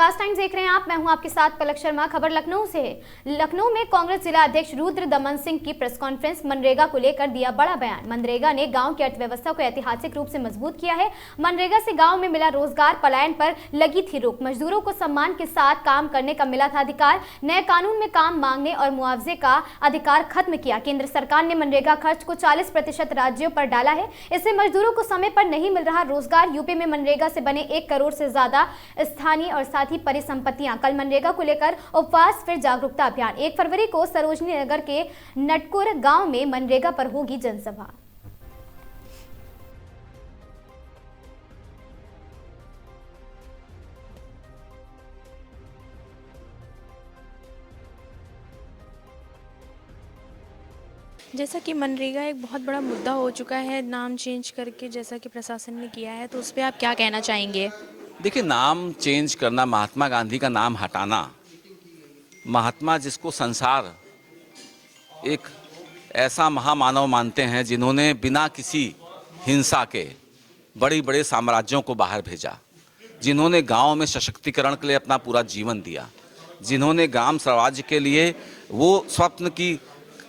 आगाज टाइम्स देख रहे हैं आप। मैं हूं आपके साथ पलक शर्मा। खबर लखनऊ से है। लखनऊ में कांग्रेस जिला अध्यक्ष रुद्र दमन सिंह की प्रेस कॉन्फ्रेंस। मनरेगा को लेकर दिया बड़ा बयान। मनरेगा ने गांव की अर्थव्यवस्था को ऐतिहासिक रूप से मजबूत किया है। मनरेगा से गांव में मिला रोजगार, पलायन पर लगी थी रोक। मजदूरों को सम्मान के साथ काम करने का मिला था अधिकार। नए कानून में काम मांगने और मुआवजे का अधिकार खत्म किया। केंद्र सरकार ने मनरेगा खर्च को 40% राज्यों पर डाला है। इससे मजदूरों को समय पर नहीं मिल रहा रोजगार। यूपी में मनरेगा से बने 1 करोड़ से ज्यादा स्थानीय और साथ ही परिसंपत्तियां। कल मनरेगा को लेकर उपवास फिर जागरूकता अभियान। 1 फरवरी को सरोजनी नगर के नटकुर गांव में मनरेगा पर होगी जनसभा। जैसा कि मनरेगा एक बहुत बड़ा मुद्दा हो चुका है, नाम चेंज करके जैसा कि प्रशासन ने किया है, तो उस पर आप क्या कहना चाहेंगे? देखिए, नाम चेंज करना, महात्मा गांधी का नाम हटाना, महात्मा जिसको संसार एक ऐसा महामानव मानते हैं जिन्होंने बिना किसी हिंसा के बड़े बड़े साम्राज्यों को बाहर भेजा, जिन्होंने गांव में सशक्तिकरण के लिए अपना पूरा जीवन दिया, जिन्होंने ग्राम स्वराज्य के लिए वो स्वप्न की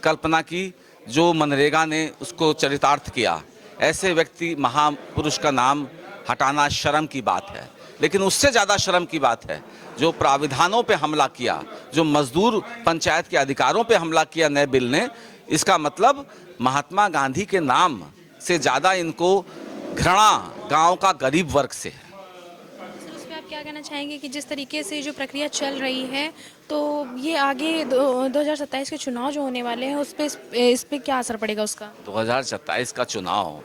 कल्पना की जो मनरेगा ने उसको चरितार्थ किया, ऐसे व्यक्ति महापुरुष का नाम हटाना शर्म की बात है। लेकिन उससे ज़्यादा शर्म की बात है जो प्राविधानों पे हमला किया, जो मजदूर पंचायत के अधिकारों पे हमला किया नए बिल ने। इसका मतलब महात्मा गांधी के नाम से ज़्यादा इनको घृणा गांव का गरीब वर्ग से है। उस पर आप क्या कहना चाहेंगे कि जिस तरीके से जो प्रक्रिया चल रही है, तो ये आगे 2027 के चुनाव जो होने वाले हैं इस पे क्या असर पड़ेगा उसका? 2027 का चुनाव,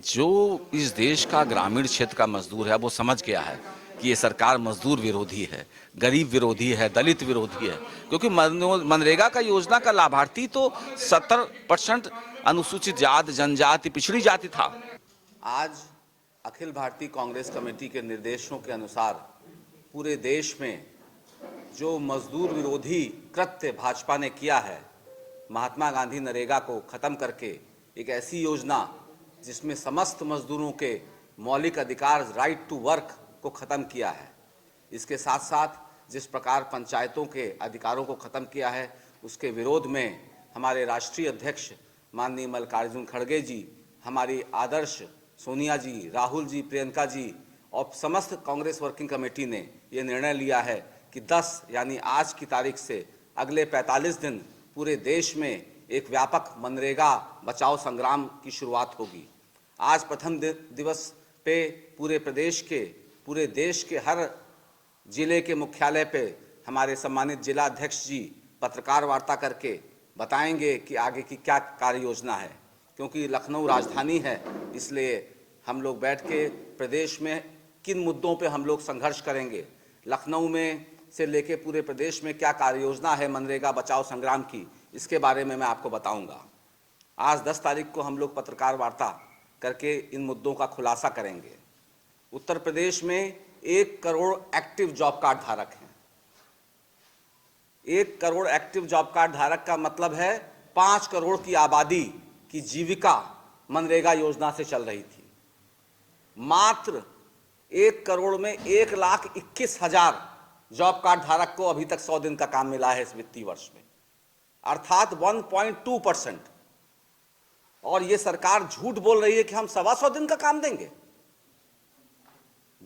जो इस देश का ग्रामीण क्षेत्र का मजदूर है वो समझ गया है कि ये सरकार मजदूर विरोधी है, गरीब विरोधी है, दलित विरोधी है। क्योंकि मनरेगा का योजना का लाभार्थी तो 70% अनुसूचित जाति, जनजाति, पिछड़ी जाति था। आज अखिल भारतीय कांग्रेस कमेटी के निर्देशों के अनुसार पूरे देश में जो मजदूर विरोधी कृत्य भाजपा ने किया है, महात्मा गांधी नरेगा को खत्म करके एक ऐसी योजना जिसमें समस्त मजदूरों के मौलिक अधिकार, राइट टू वर्क को ख़त्म किया है। इसके साथ साथ जिस प्रकार पंचायतों के अधिकारों को ख़त्म किया है, उसके विरोध में हमारे राष्ट्रीय अध्यक्ष माननीय मल्लिकार्जुन खड़गे जी, हमारी आदर्श सोनिया जी, राहुल जी, प्रियंका जी और समस्त कांग्रेस वर्किंग कमेटी ने ये निर्णय लिया है कि 10 यानी आज की तारीख से अगले 45 दिन पूरे देश में एक व्यापक मनरेगा बचाओ संग्राम की शुरुआत होगी। आज प्रथम दिवस पे पूरे देश के हर जिले के मुख्यालय पे हमारे सम्मानित जिला अध्यक्ष जी पत्रकार वार्ता करके बताएंगे कि आगे की क्या कार्य योजना है। क्योंकि लखनऊ राजधानी है, इसलिए हम लोग बैठ के प्रदेश में किन मुद्दों पे हम लोग संघर्ष करेंगे, लखनऊ में से लेके पूरे प्रदेश में क्या कार्य योजना है मनरेगा बचाओ संग्राम की, इसके बारे में मैं आपको बताऊंगा। आज 10 तारीख को हम लोग पत्रकार वार्ता करके इन मुद्दों का खुलासा करेंगे। उत्तर प्रदेश में 1 करोड़ एक्टिव जॉब कार्ड धारक हैं। 1 करोड़ एक्टिव जॉब कार्ड धारक का मतलब है 5 करोड़ की आबादी की जीविका मनरेगा योजना से चल रही थी। मात्र 1 करोड़ में 1,21,000 जॉब कार्ड धारक को अभी तक 100 दिन का काम मिला है इस वित्तीय वर्ष में, अर्थात 1.2%। और ये सरकार झूठ बोल रही है कि हम 125 दिन का काम देंगे,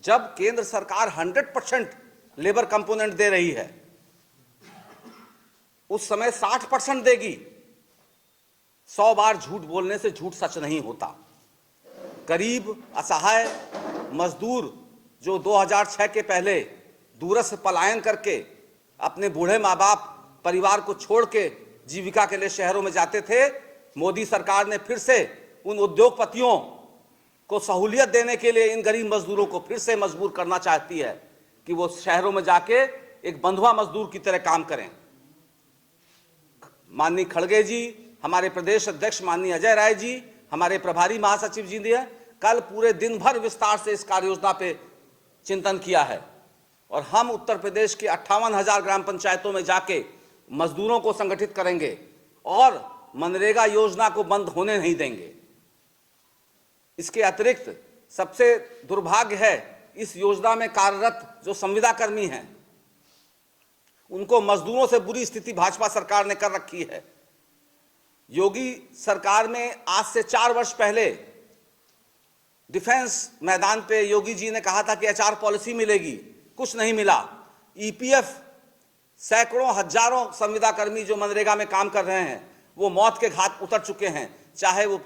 जब केंद्र सरकार 100% लेबर कंपोनेंट दे रही है। उस समय 60% देगी। 100 बार झूठ बोलने से झूठ सच नहीं होता। गरीब, असहाय मजदूर जो 2006 के पहले दूरस्थ पलायन करके अपने बूढ़े माँ बाप परिवार को छोड़ के जीविका के लिए शहरों में जाते थे, मोदी सरकार ने फिर से उन उद्योगपतियों को सहूलियत देने के लिए इन गरीब मजदूरों को फिर से मजबूर करना चाहती है कि वो शहरों में जाके एक बंधुआ मजदूर की तरह काम करें। माननीय खड़गे जी, हमारे प्रदेश अध्यक्ष माननीय अजय राय जी, हमारे प्रभारी महासचिव जी ने कल पूरे दिन भर विस्तार से इस कार्य योजना पे चिंतन किया है। और हम उत्तर प्रदेश के 58,000 ग्राम पंचायतों में जाके मजदूरों को संगठित करेंगे और मनरेगा योजना को बंद होने नहीं देंगे। इसके अतिरिक्त सबसे दुर्भाग्य है, इस योजना में कार्यरत जो संविदा कर्मी हैं, उनको मजदूरों से बुरी स्थिति भाजपा सरकार ने कर रखी है। योगी सरकार में आज से 4 वर्ष पहले डिफेंस मैदान पे योगी जी ने कहा था कि एचआर पॉलिसी मिलेगी, कुछ नहीं मिला। ईपीएफ सैकड़ों हजारों संविदा कर्मी जो मनरेगा में काम कर रहे हैं वो मौत के घाट उतर चुके हैं, चाहे वो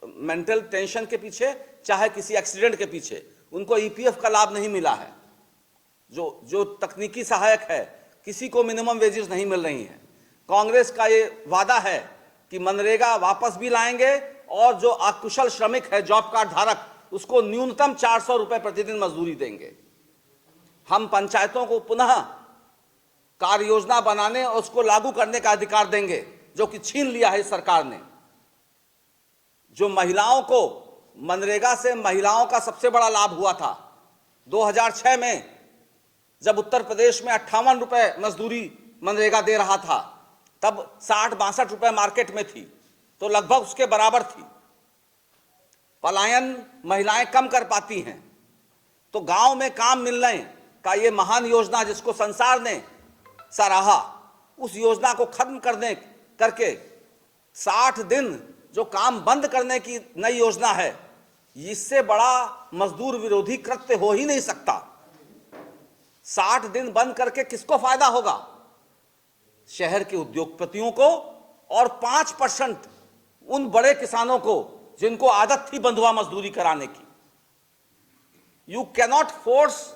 मेंटल टेंशन के पीछे, चाहे किसी एक्सीडेंट के पीछे। उनको ईपीएफ का लाभ नहीं मिला है। जो तकनीकी सहायक है, किसी को मिनिमम वेजेस नहीं मिल रही हैं। कांग्रेस का ये वादा है कि मनरेगा वापस भी लाएंगे और जो अकुशल श्रमिक है, जॉब कार्ड धारक, उसको न्यूनतम 400 रुपए प्रतिदिन मजदूरी देंगे। हम पंचायतों को पुनः कार्य योजना बनाने और उसको लागू करने का अधिकार देंगे, जो कि छीन लिया है इस सरकार ने। जो महिलाओं को मनरेगा से महिलाओं का सबसे बड़ा लाभ हुआ था 2006 में, जब उत्तर प्रदेश में 58 रुपए मजदूरी मनरेगा दे रहा था, तब 60-62 रुपए मार्केट में थी, तो लगभग उसके बराबर थी। पलायन महिलाएं कम कर पाती हैं। तो गांव में काम मिलने का ये महान योजना जिसको संसार ने सराहा, उस योजना को खत्म करके 60 दिन जो काम बंद करने की नई योजना है, इससे बड़ा मजदूर विरोधी कृत्य हो ही नहीं सकता। 60 दिन बंद करके किसको फायदा होगा? शहर के उद्योगपतियों को और 5% उन बड़े किसानों को जिनको आदत थी बंधुआ मजदूरी कराने की। You cannot force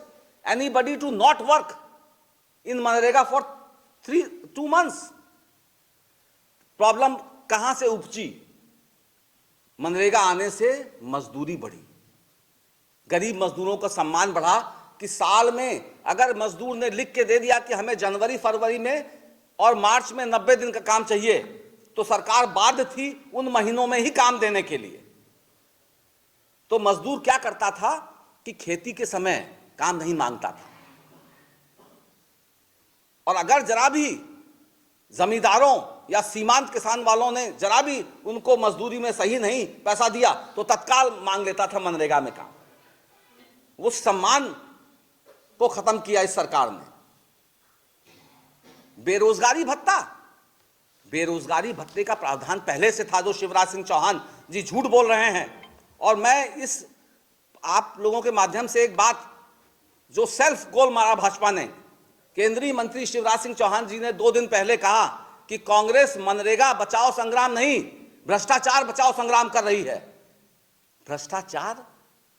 anybody to not work in मनरेगा फॉर 2 months। प्रॉब्लम कहां से उपजी? मनरेगा आने से मजदूरी बढ़ी, गरीब मजदूरों का सम्मान बढ़ा कि साल में अगर मजदूर ने लिख के दे दिया कि हमें जनवरी फरवरी में और मार्च में 90 दिन का काम चाहिए, तो सरकार बाध्य थी उन महीनों में ही काम देने के लिए। तो मजदूर क्या करता था कि खेती के समय काम नहीं मांगता था, और अगर जरा भी जमींदारों या सीमांत किसान वालों ने जरा भी उनको मजदूरी में सही नहीं पैसा दिया तो तत्काल मांग लेता था मनरेगा में काम। वो सम्मान को खत्म किया इस सरकार ने। बेरोजगारी भत्ते का प्रावधान पहले से था, जो शिवराज सिंह चौहान जी झूठ बोल रहे हैं। और मैं इस आप लोगों के माध्यम से एक बात, जो सेल्फ गोल मारा भाजपा ने, केंद्रीय मंत्री शिवराज सिंह चौहान जी ने 2 दिन पहले कहा कि कांग्रेस मनरेगा बचाओ संग्राम नहीं, भ्रष्टाचार बचाओ संग्राम कर रही है। भ्रष्टाचार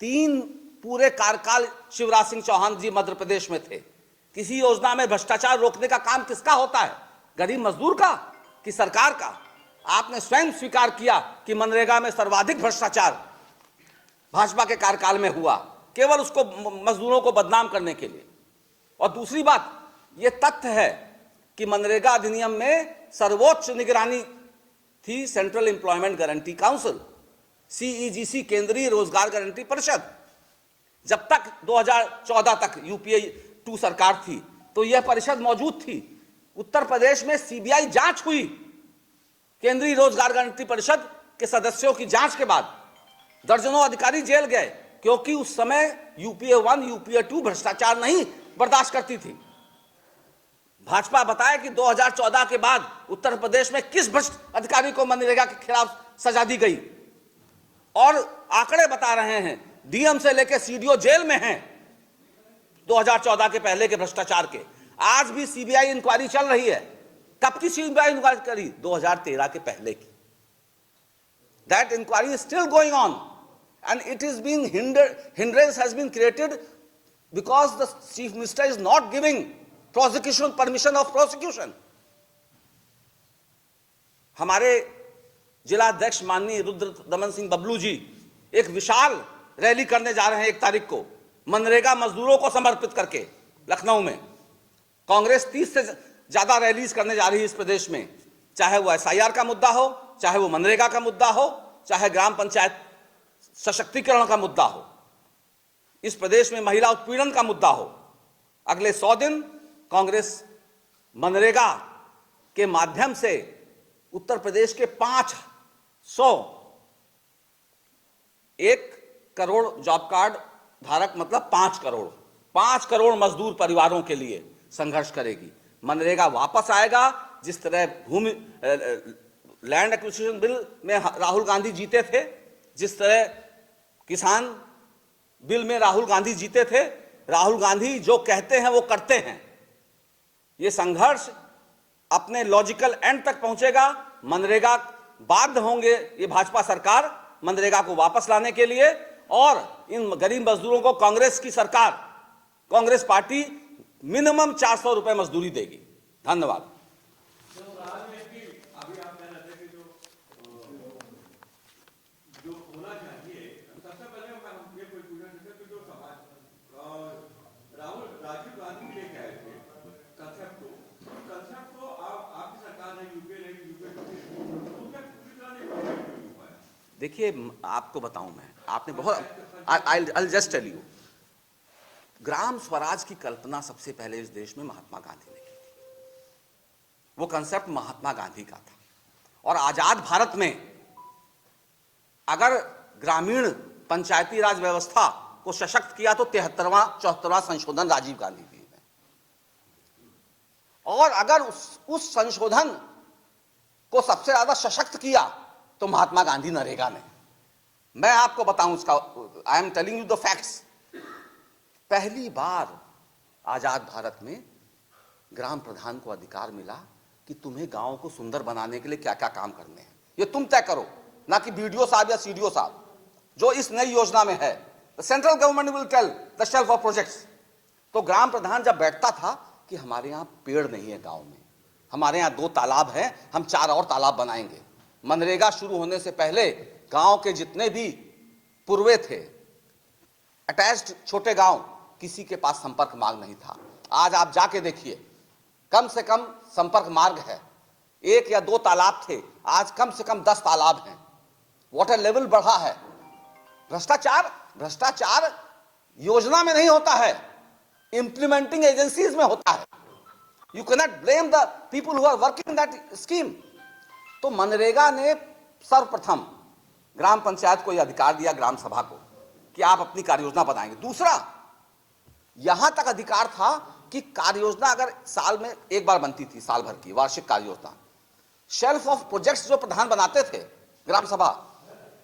3 पूरे कार्यकाल शिवराज सिंह चौहान जी मध्य प्रदेश में थे। किसी योजना में भ्रष्टाचार रोकने का काम किसका होता है? गरीब मजदूर का कि सरकार का? आपने स्वयं स्वीकार किया कि मनरेगा में सर्वाधिक भ्रष्टाचार भाजपा के कार्यकाल में हुआ, केवल उसको मजदूरों को बदनाम करने के लिए। और दूसरी बात, यह तथ्य है कि मनरेगा अधिनियम में सर्वोच्च निगरानी थी सेंट्रल एम्प्लॉयमेंट गारंटी काउंसिल, सीईजीसी, केंद्रीय रोजगार गारंटी परिषद। जब तक 2014 तक यूपीए 2 सरकार थी तो यह परिषद मौजूद थी। उत्तर प्रदेश में सीबीआई जांच हुई केंद्रीय रोजगार गारंटी परिषद के सदस्यों की जांच के बाद दर्जनों अधिकारी जेल गए, क्योंकि उस समय यूपीए 1 यूपीए 2 भ्रष्टाचार नहीं बर्दाश्त करती थी। भाजपा बताए कि 2014 के बाद उत्तर प्रदेश में किस भ्रष्ट अधिकारी को मनरेगा के खिलाफ सजा दी गई, और आंकड़े बता रहे हैं डीएम से लेकर सीडीओ जेल में हैं 2014 के पहले के भ्रष्टाचार के। आज भी सीबीआई इंक्वायरी चल रही है। कब की सीबीआई इंक्वायरी करी? 2013 के पहले की। That inquiry is still going on and it is being hindrance has been created because the chief minister is not giving prosecution permission of prosecution। हमारे जिला अध्यक्ष माननीय रुद्र दमन सिंह बबलू जी एक विशाल रैली करने जा रहे हैं 1 तारीख को, मनरेगा मजदूरों को समर्पित करके लखनऊ में। कांग्रेस 30 से ज्यादा रैलीज करने जा रही है इस प्रदेश में, चाहे वो एसआईआर का मुद्दा हो, चाहे वो मनरेगा का मुद्दा हो, चाहे ग्राम पंचायत सशक्तिकरण का मुद्दा हो, इस प्रदेश में महिला उत्पीड़न का मुद्दा हो। अगले 100 दिन कांग्रेस मनरेगा के माध्यम से उत्तर प्रदेश के 1 करोड़ जॉब कार्ड धारक, मतलब 5 करोड़ 5 करोड़ मजदूर परिवारों के लिए संघर्ष करेगी। मनरेगा वापस आएगा। जिस तरह भूमि लैंड एक्विजिशन बिल में राहुल गांधी जीते थे, जिस तरह किसान बिल में राहुल गांधी जीते थे, राहुल गांधी जो कहते हैं वो करते हैं। ये संघर्ष अपने लॉजिकल एंड तक पहुंचेगा। मनरेगा बाध्य होंगे ये भाजपा सरकार मनरेगा को वापस लाने के लिए, और इन गरीब मजदूरों को कांग्रेस की सरकार, कांग्रेस पार्टी मिनिमम 400 रुपए मजदूरी देगी। धन्यवाद। देखिए, आपको बताऊं मैं, आपने बहुत I just tell you, Gram Swaraj की कल्पना सबसे पहले इस देश में महात्मा गांधी ने की थी। वो कंसेप्ट महात्मा गांधी का था। और आजाद भारत में अगर ग्रामीण पंचायती राज व्यवस्था को सशक्त किया तो 73वां संशोधन राजीव गांधी जी ने, और अगर उस संशोधन को सबसे ज्यादा सशक्त किया तो महात्मा गांधी नरेगा ने। मैं आपको बताऊं उसका, I am telling you the facts. पहली बार आजाद भारत में ग्राम प्रधान को अधिकार मिला कि तुम्हें गांव को सुंदर बनाने के लिए क्या क्या काम करने हैं, ये तुम तय करो, ना कि बीडीओ साहब या सीडीओ साहब, जो इस नई योजना में है। The central government will tell the shelf of projects. तो ग्राम प्रधान जब बैठता था कि हमारे यहां पेड़ नहीं है गांव में, हमारे यहां 2 तालाब हैं, हम 4 और तालाब बनाएंगे। मनरेगा शुरू होने से पहले गांव के जितने भी पूर्वे थे, अटैच्ड छोटे गांव, किसी के पास संपर्क मार्ग नहीं था। आज आप जाके देखिए, कम से कम संपर्क मार्ग है। 1 या 2 तालाब थे, आज कम से कम 10 तालाब हैं। वाटर लेवल बढ़ा है। भ्रष्टाचार योजना में नहीं होता है, इंप्लीमेंटिंग एजेंसीज में होता है। You cannot blame the people who are working that scheme. तो मनरेगा ने सर्वप्रथम ग्राम पंचायत को यह अधिकार दिया, ग्राम सभा को, कि आप अपनी कार्ययोजना बनाएंगे। दूसरा, यहां तक अधिकार था कि कार्ययोजना अगर साल में एक बार बनती थी, साल भर की वार्षिक कार्ययोजना, शेल्फ ऑफ प्रोजेक्ट्स जो प्रधान बनाते थे ग्राम सभा,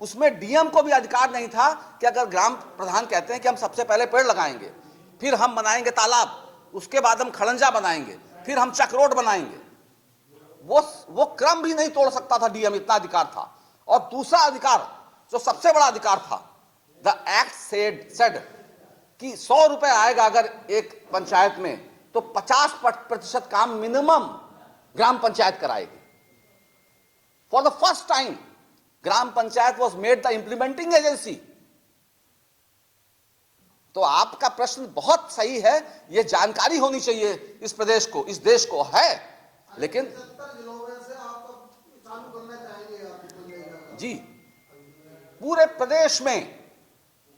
उसमें डीएम को भी अधिकार नहीं था कि अगर ग्राम प्रधान कहते हैं कि हम सबसे पहले पेड़ लगाएंगे, फिर हम बनाएंगे तालाब, उसके बाद हम खड़ंजा बनाएंगे, फिर हम चक्रोड बनाएंगे, वो क्रम भी नहीं तोड़ सकता था डीएम, इतना अधिकार था। और दूसरा अधिकार, जो सबसे बड़ा अधिकार था, द एक्ट सेड कि 100 रुपए आएगा अगर एक पंचायत में, तो 50% काम मिनिमम ग्राम पंचायत कराएगी। For the first time gram panchayat was made the implementing agency. तो आपका प्रश्न बहुत सही है, यह जानकारी होनी चाहिए इस प्रदेश को, इस देश को है, लेकिन जी पूरे प्रदेश में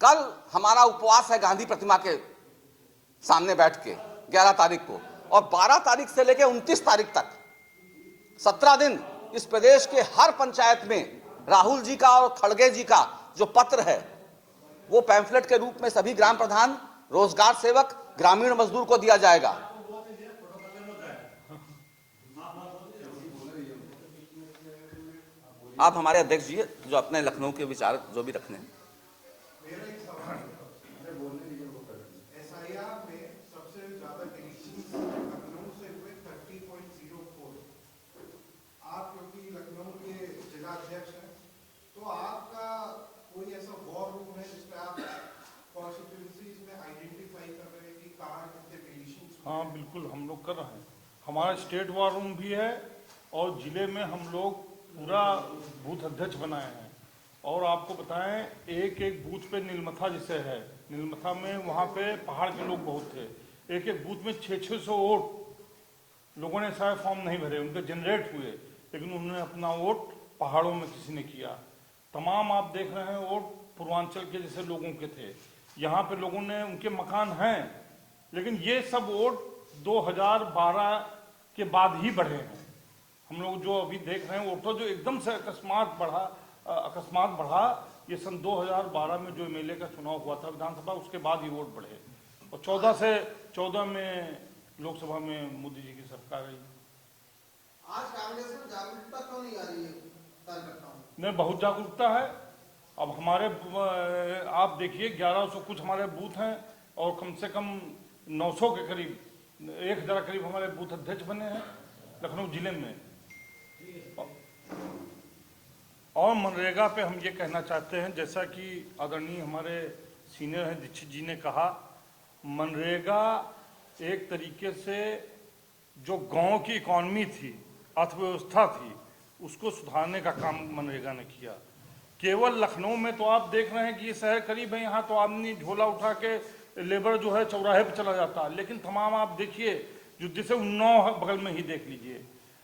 कल हमारा उपवास है गांधी प्रतिमा के सामने बैठ के 11 तारीख को, और 12 तारीख से लेकर 29 तारीख तक 17 दिन इस प्रदेश के हर पंचायत में राहुल जी का और खड़गे जी का जो पत्र है वो पैम्फलेट के रूप में सभी ग्राम प्रधान, रोजगार सेवक, ग्रामीण मजदूर को दिया जाएगा। आप हमारे अध्यक्ष जी जो अपने लखनऊ के विचार जो भी रखने हैं। हाँ बिल्कुल, हम लोग कर रहे हैं। हमारा स्टेट वार रूम भी है और जिले में हम लोग पूरा बूथ अध्यक्ष बनाए हैं। और आपको बताएं, एक एक बूथ पे नीलमथा जैसे है, नीलमथा में वहाँ पे पहाड़ के लोग बहुत थे, एक एक बूथ में 600-600 वोट लोगों ने शायद फॉर्म नहीं भरे, उनके जनरेट हुए, लेकिन उन्होंने अपना वोट पहाड़ों में किसी ने किया। तमाम आप देख रहे हैं वोट पूर्वांचल के जैसे लोगों के थे। यहाँ पे लोगों ने, उनके मकान हैं, लेकिन ये सब वोट 2012 के बाद ही बढ़े हैं। हम लोग जो अभी देख रहे हैं वोटों जो एकदम से अकस्मात बढ़ा, ये सन 2012 में जो एमएलए का चुनाव हुआ था विधानसभा, उसके बाद ही वोट बढ़े। और 14 में लोकसभा में मोदी जी की सरकार आई। आज कांग्रेस में जागरूकता क्यों नहीं आ रही है कार्यकर्ताओं में? नहीं, बहुत जागरूकता है। अब हमारे आप देखिए 1100 कुछ हमारे बूथ हैं और कम से कम 900 के करीब 1000 करीब हमारे बूथ अध्यक्ष बने हैं लखनऊ जिले में। और मनरेगा पे हम ये कहना चाहते हैं, जैसा कि आदरणीय हमारे सीनियर हैं दीक्षित जी ने कहा, मनरेगा एक तरीके से जो गांव की इकॉनमी थी, अर्थव्यवस्था थी, उसको सुधारने का काम मनरेगा ने किया। केवल लखनऊ में तो आप देख रहे हैं कि ये शहर करीब है, यहाँ तो आदमी झोला उठा के लेबर जो है चौराहे पे चला जाता है, लेकिन तमाम आप देखिए जो जैसे उन्नाव बगल में ही देख लीजिए,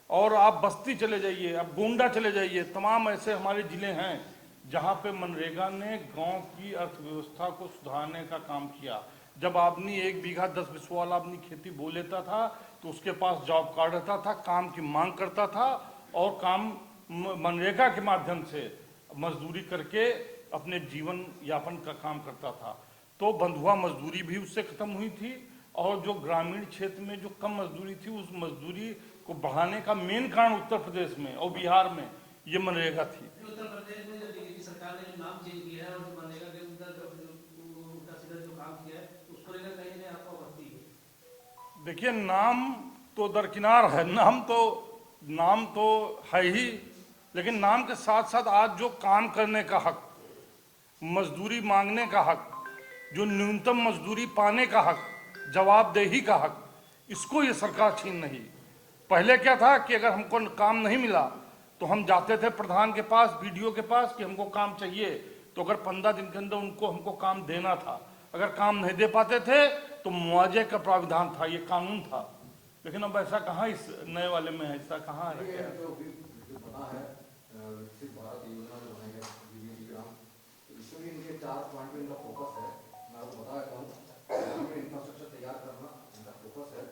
और आप बस्ती चले जाइए, आप गोंडा चले जाइए, तमाम ऐसे हमारे जिले हैं जहाँ पे मनरेगा ने गांव की अर्थव्यवस्था को सुधारने का काम किया। जब आदमी 1 बीघा 10 बिस्वा वाला आदमी खेती बो लेता था तो उसके पास जॉब कार्ड रहता था, काम की मांग करता था और काम मनरेगा के माध्यम से मजदूरी करके अपने जीवन यापन का काम करता था। तो बंधुआ मजदूरी भी उससे खत्म हुई थी और जो ग्रामीण क्षेत्र में जो कम मजदूरी थी उस मजदूरी को बढ़ाने का मेन कारण उत्तर प्रदेश में और बिहार में ये मनरेगा थी। उत्तर प्रदेश में जो बीजेपी सरकार ने जो नाम चेंज किया है और जो मनरेगा के अंदर जो काम किया है उसको लेकर कहीं ना आपको आपत्ति है? देखिए, नाम तो दरकिनार है, नाम तो है ही, लेकिन नाम के साथ साथ आज जो काम करने का हक, मजदूरी मांगने का हक, जो न्यूनतम मजदूरी पाने का हक, जवाबदेही का हक, इसको ये सरकार छीन नहीं। पहले क्या था कि अगर हमको काम नहीं मिला तो हम जाते थे प्रधान के पास, बीडीओ के पास कि हमको काम चाहिए, तो अगर 15 दिन के अंदर हमको काम देना था। अगर काम नहीं दे पाते थे तो मुआवजे का प्राविधान था, ये कानून था। लेकिन अब ऐसा कहाँ इस नए वाले में है, ऐसा कहाँ है? विकसित भारत योजना जो बनाएंगे बीजेपी ग्राम, इसमें भी इनके 4 पॉइंट पे इनका फोकस है। मैं आपको बता देता हूँ, इंफ्रास्ट्रक्चर तैयार करना इनका फोकस है,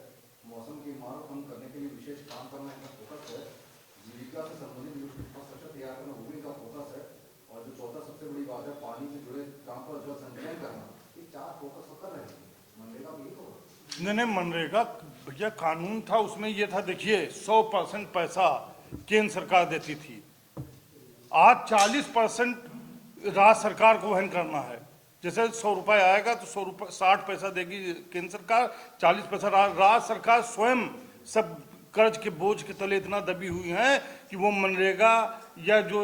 मौसम की मांग कम करने के लिए विशेष काम करना इनका फोकस है, जीविका से संबंधित इंफ्रास्ट्रक्चर तैयार करना वो भी इनका फोकस है, और जो चौथा सबसे बड़ी बात है पानी से जुड़े काम पर जल संचयन करना, ये 4 फोकस कर रहे हैं। मनरेगा में यही होगा? नहीं, मनरेगा भैया कानून था, उसमें ये था, देखिए 100% पैसा केंद्र सरकार देती थी, आज 40% राज्य सरकार को वहन करना है। जैसे 100 रुपये आएगा तो 100 रुपये 60 पैसा देगी केंद्र सरकार, 40 पैसा राज्य सरकार स्वयं सब कर्ज के बोझ के तले इतना दबी हुई है कि वो मनरेगा या जो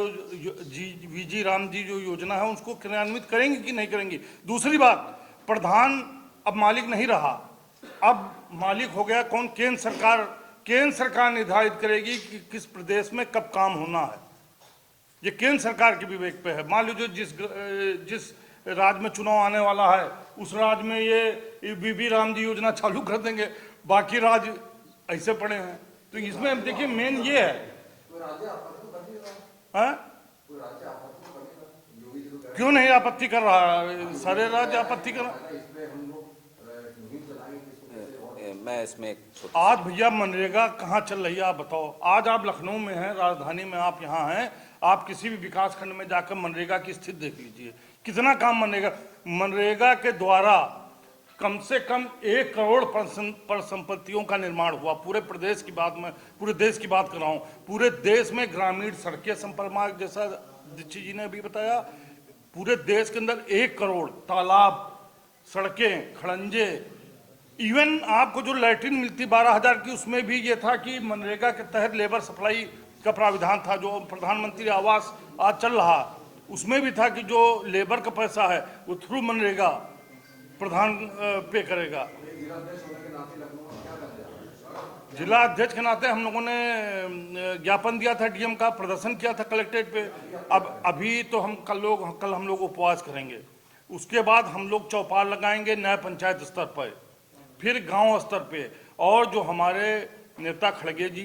वीजी राम जी जो योजना है उसको क्रियान्वित करेंगी कि नहीं करेंगी। दूसरी बात, प्रधान अब मालिक नहीं रहा, अब मालिक हो गया कौन? केंद्र सरकार। केंद्र सरकार निर्धारित करेगी कि किस प्रदेश में कब काम होना है, ये केंद्र सरकार के विवेक पे है। मान लीजिए जिस राज्य में चुनाव आने वाला है उस राज्य में ये बीबी राम जी योजना चालू कर देंगे, बाकी राज्य ऐसे पड़े हैं। तो इसमें देखिए मेन ये है, क्यों नहीं आपत्ति कर रहा? सारे राज्य आपत्ति कर रहा। मैं इसमें आज भैया मनरेगा कहाँ चल रही है आप बताओ? आज आप लखनऊ में हैं, राजधानी में आप यहाँ हैं, आप किसी भी विकास खंड में जाकर मनरेगा की स्थिति देख लीजिए, कितना काम मनरेगा के द्वारा कम से कम 1 करोड़ परिसंपत्तियों का निर्माण हुआ। पूरे प्रदेश की बात में, पूरे देश की बात कर रहा हूँ, पूरे देश में ग्रामीण सड़कें संपर्क मार्ग, जैसा दीक्षित जी ने अभी बताया, पूरे देश के अंदर 1 करोड़ तालाब, सड़कें, खड़ंजे, इवन आपको जो लैट्रिन मिलती 12,000 की, उसमें भी ये था कि मनरेगा के तहत लेबर सप्लाई का प्राविधान था। जो प्रधानमंत्री आवास आज चल रहा, उसमें भी था कि जो लेबर का पैसा है वो थ्रू मनरेगा प्रधान पे करेगा। जिला अध्यक्ष के नाते हम लोगों ने ज्ञापन दिया था, डीएम का प्रदर्शन किया था कलेक्ट्रेट पे। अब अभी तो हम कल हम लोग उपवास करेंगे, उसके बाद हम लोग चौपाल लगाएंगे नए पंचायत स्तर पर, फिर गांव स्तर पे, और जो हमारे नेता खड़गे जी,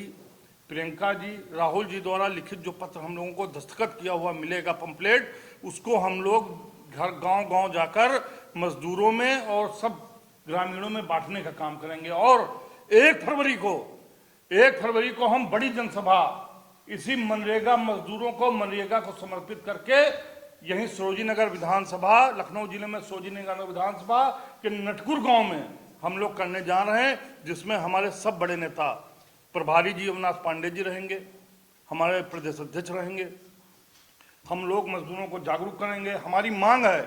प्रियंका जी, राहुल जी द्वारा लिखित जो पत्र हम लोगों को दस्तखत किया हुआ मिलेगा पंपलेट, उसको हम लोग घर गांव जाकर मजदूरों में और सब ग्रामीणों में बांटने का काम करेंगे। और 1 फरवरी को हम बड़ी जनसभा इसी मनरेगा मजदूरों को मनरेगा को समर्पित करके यहीं सरोजी नगर विधानसभा, लखनऊ जिले में सरोजी नगर विधानसभा के नटकुर गांव में हम लोग करने जा रहे हैं, जिसमें हमारे सब बड़े नेता प्रभारी जी अविनाश पांडे जी रहेंगे, हमारे प्रदेश अध्यक्ष रहेंगे। हम लोग मजदूरों को जागरूक करेंगे। हमारी मांग है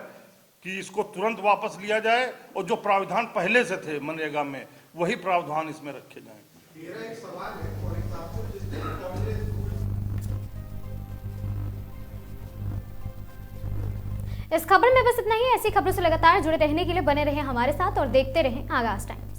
कि इसको तुरंत वापस लिया जाए और जो प्रावधान पहले से थे मनरेगा में वही प्रावधान इसमें रखे जाएं। मेरा एक सवाल है, फॉर एग्जाम्पल जिस दिन कांग्रेस इस खबर में बस इतना ही। ऐसी खबरों से लगातार जुड़े रहने के लिए बने रहें हमारे साथ और देखते रहें आगाज टाइम।